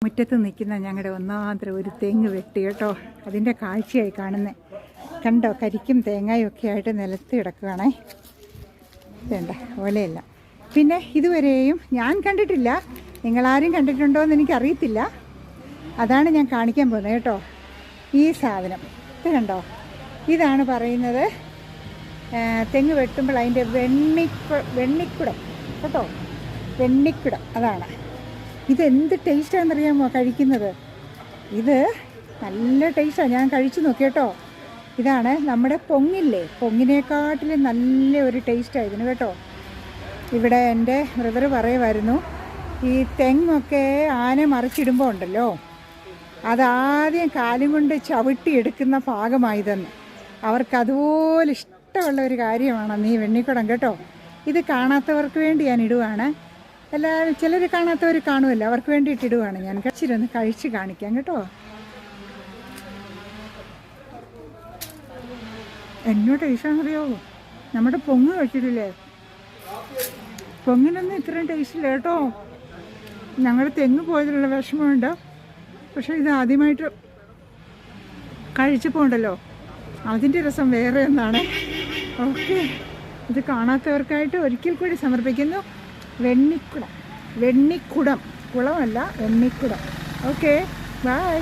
മുറ്റത്ത് നിൽക്കുന്ന ഞങ്ങളുടെ ഒന്നാന്തരം ഒരു തെങ്ങ് വെട്ടി കേട്ടോ. അതിൻ്റെ കാഴ്ചയായി കാണുന്നത് കണ്ടോ. കരിക്കും തേങ്ങയും ഒക്കെ ആയിട്ട് നിലത്ത് കിടക്കുകയാണേ. വേണ്ട ഓലയല്ല. പിന്നെ ഇതുവരെയും ഞാൻ കണ്ടിട്ടില്ല, നിങ്ങളാരും കണ്ടിട്ടുണ്ടോ എന്ന് എനിക്കറിയത്തില്ല. അതാണ് ഞാൻ കാണിക്കാൻ പോകുന്നത് കേട്ടോ. ഈ സാധനം ഇത് കണ്ടോ, ഇതാണ് പറയുന്നത് തെങ്ങ് വെട്ടുമ്പോൾ അതിൻ്റെ വെണ്ണിക്കുടം കേട്ടോ. വെണ്ണിക്കുടം അതാണ്. ഇതെന്ത് ടേസ്റ്റാണെന്നറിയാമോ കഴിക്കുന്നത്? ഇത് നല്ല ടേസ്റ്റാണ്. ഞാൻ കഴിച്ചു നോക്കി കേട്ടോ. ഇതാണ് നമ്മുടെ പൊങ്ങില്ലേ, പൊങ്ങിനേക്കാട്ടിലും നല്ല ഒരു ടേസ്റ്റാണ് ഇതിന് കേട്ടോ. ഇവിടെ എൻ്റെ ബ്രദർ പറയുമായിരുന്നു, ഈ തെങ്ങൊക്കെ ആന മറിച്ചിടുമ്പോൾ ഉണ്ടല്ലോ, അതാദ്യം കാലും കൊണ്ട് ചവിട്ടിയെടുക്കുന്ന ഭാഗമായതെന്ന്. അവർക്കതുപോലെ ഇഷ്ടമുള്ള ഒരു കാര്യമാണ് ഈ വെണ്ണിക്കുടം കേട്ടോ. ഇത് കാണാത്തവർക്ക് വേണ്ടി ഞാൻ ഇടുവാണ്. എല്ലാവരും ചിലർ കാണാത്തവർ കാണുമല്ലോ, അവർക്ക് വേണ്ടിയിട്ട് ഇടുവാണ് ഞാൻ. കഴിച്ചിരുന്ന് കഴിച്ച് കാണിക്കാം കേട്ടോ. എന്നോട് ടേസ്റ്റാണെന്നറിയാമോ? നമ്മുടെ പൊങ്ങ് കഴിച്ചിട്ടില്ലേ, പൊങ്ങിനൊന്നും ഇത്രയും ടേസ്റ്റില്ല കേട്ടോ. ഞങ്ങൾ തെങ്ങ് പോയതിലുള്ള വിഷമമുണ്ട്. പക്ഷേ ഇത് ആദ്യമായിട്ട് കഴിച്ചപ്പോൾ ഉണ്ടല്ലോ, അതിൻ്റെ രസം വേറെ ഒന്നാണ്. ഓക്കെ, ഇത് കാണാത്തവർക്കായിട്ട് ഒരിക്കൽ കൂടി സമർപ്പിക്കുന്നു. വെണ്ണിക്കുടം, കുളമല്ല വെണ്ണിക്കുടം. Okay, by.